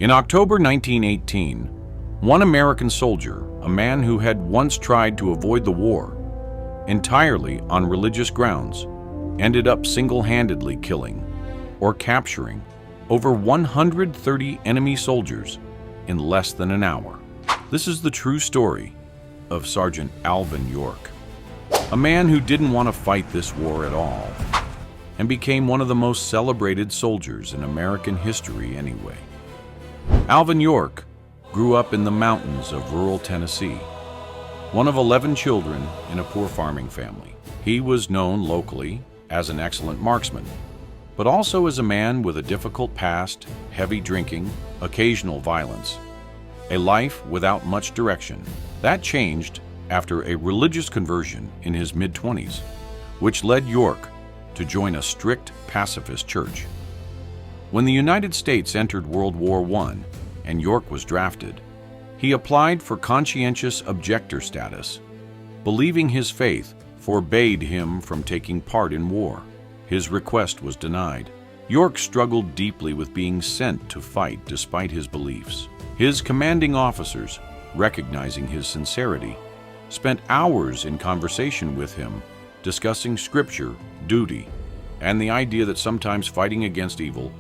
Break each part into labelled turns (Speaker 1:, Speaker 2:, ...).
Speaker 1: In October 1918, one American soldier, a man who had once tried to avoid the war, entirely on religious grounds, ended up single-handedly killing or capturing over 130 enemy soldiers in less than an hour. This is the true story of Sergeant Alvin York, a man who didn't want to fight this war at all and became one of the most celebrated soldiers in American history anyway. Alvin York grew up in the mountains of rural Tennessee, one of 11 children in a poor farming family. He was known locally as an excellent marksman, but also as a man with a difficult past, heavy drinking, occasional violence, a life without much direction. That changed after a religious conversion in his mid-20s, which led York to join a strict pacifist church. When the United States entered World War I and York was drafted, he applied for conscientious objector status, believing his faith forbade him from taking part in war. His request was denied. York struggled deeply with being sent to fight despite his beliefs. His commanding officers, recognizing his sincerity, spent hours in conversation with him, discussing scripture, duty, and the idea that sometimes fighting against evil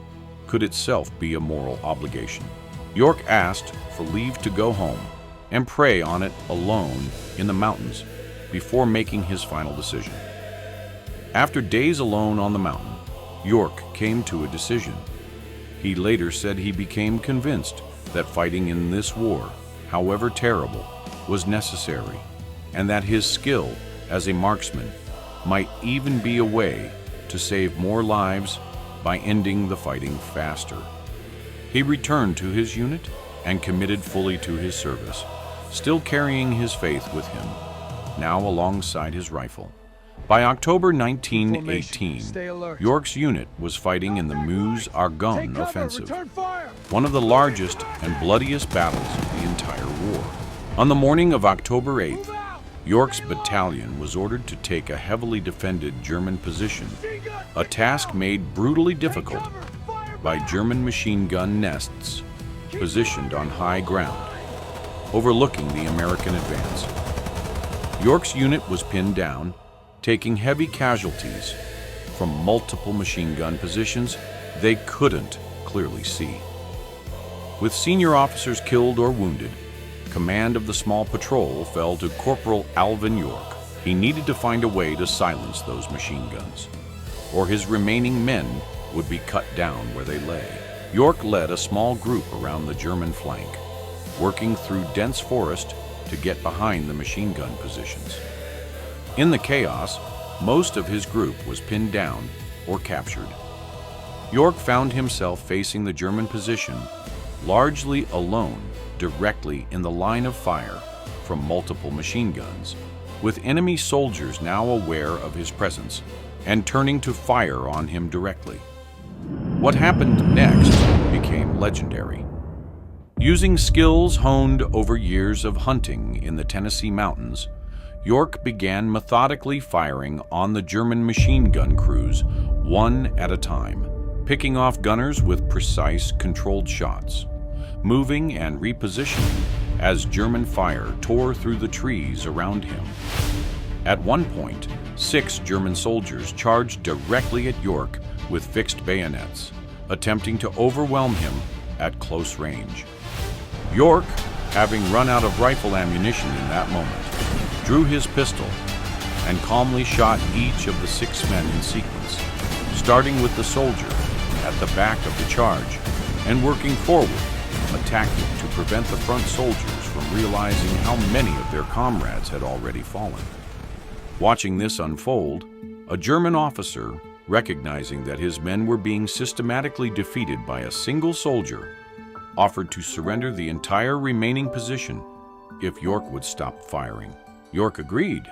Speaker 1: could itself be a moral obligation. York asked for leave to go home and pray on it alone in the mountains before making his final decision. After days alone on the mountain, York came to a decision. He later said he became convinced that fighting in this war, however terrible, was necessary, and that his skill as a marksman might even be a way to save more lives by ending the fighting faster. He returned to his unit and committed fully to his service, still carrying his faith with him, now alongside his rifle. By October 1918, York's unit was fighting in the Meuse-Argonne offensive, one of the largest and bloodiest battles of the entire war. On the morning of October 8th, York's battalion was ordered to take a heavily defended German position, a task made brutally difficult by German machine gun nests positioned on high ground, overlooking the American advance. York's unit was pinned down, taking heavy casualties from multiple machine gun positions they couldn't clearly see. With senior officers killed or wounded, command of the small patrol fell to Corporal Alvin York. He needed to find a way to silence those machine guns, or his remaining men would be cut down where they lay. York led a small group around the German flank, working through dense forest to get behind the machine gun positions. In the chaos, most of his group was pinned down or captured. York found himself facing the German position largely alone, directly in the line of fire from multiple machine guns, with enemy soldiers now aware of his presence and turning to fire on him directly. What happened next became legendary. Using skills honed over years of hunting in the Tennessee mountains, York began methodically firing on the German machine gun crews one at a time, picking off gunners with precise, controlled shots, moving and repositioning as German fire tore through the trees around him. At one point, 6 German soldiers charged directly at York with fixed bayonets, attempting to overwhelm him at close range. York, having run out of rifle ammunition in that moment, drew his pistol and calmly shot each of the 6 men in sequence, starting with the soldier at the back of the charge and working forward, attacking to prevent the front soldiers from realizing how many of their comrades had already fallen. Watching this unfold, a German officer, recognizing that his men were being systematically defeated by a single soldier, offered to surrender the entire remaining position if York would stop firing. York agreed.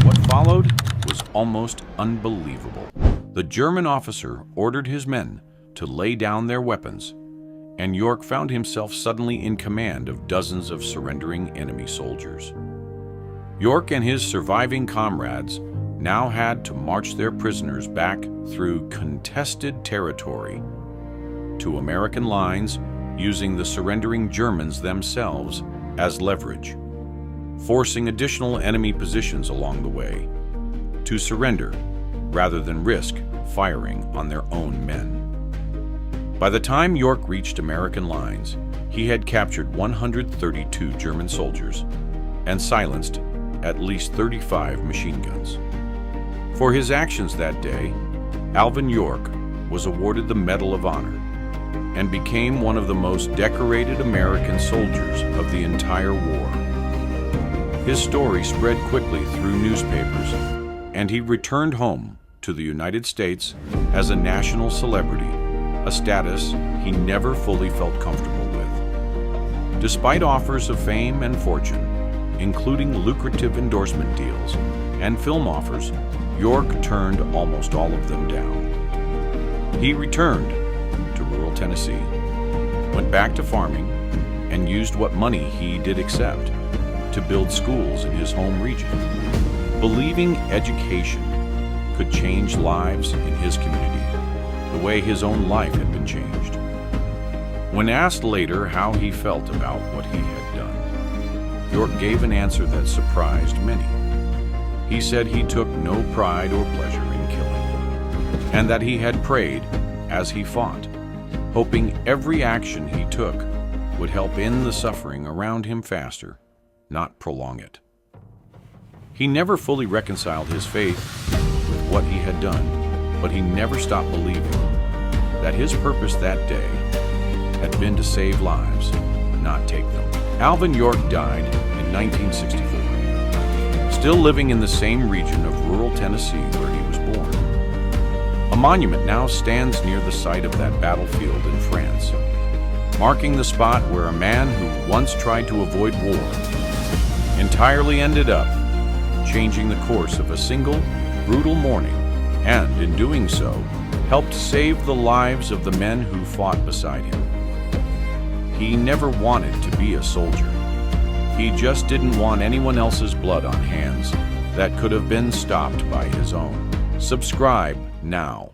Speaker 1: What followed was almost unbelievable. The German officer ordered his men to lay down their weapons, and York found himself suddenly in command of dozens of surrendering enemy soldiers. York and his surviving comrades now had to march their prisoners back through contested territory to American lines using the surrendering Germans themselves as leverage, forcing additional enemy positions along the way to surrender rather than risk firing on their own men. By the time York reached American lines, he had captured 132 German soldiers and silenced at least 35 machine guns. For his actions that day, Alvin York was awarded the Medal of Honor and became one of the most decorated American soldiers of the entire war. His story spread quickly through newspapers, and he returned home to the United States as a national celebrity, a status he never fully felt comfortable with. Despite offers of fame and fortune, including lucrative endorsement deals and film offers, York turned almost all of them down. He returned to rural Tennessee, went back to farming, and used what money he did accept to build schools in his home region, believing education could change lives in his community the way his own life had been changed. When asked later how he felt about what he had done, York gave an answer that surprised many. He said he took no pride or pleasure in killing, and that he had prayed as he fought, hoping every action he took would help end the suffering around him faster, not prolong it. He never fully reconciled his faith with what he had done, but he never stopped believing that his purpose that day had been to save lives, not take them. Alvin York died in 1964, still living in the same region of rural Tennessee where he was born. A monument now stands near the site of that battlefield in France, marking the spot where a man who once tried to avoid war entirely ended up changing the course of a single, brutal morning, and in doing so, helped save the lives of the men who fought beside him. He never wanted to be a soldier. He just didn't want anyone else's blood on hands that could have been stopped by his own. Subscribe now.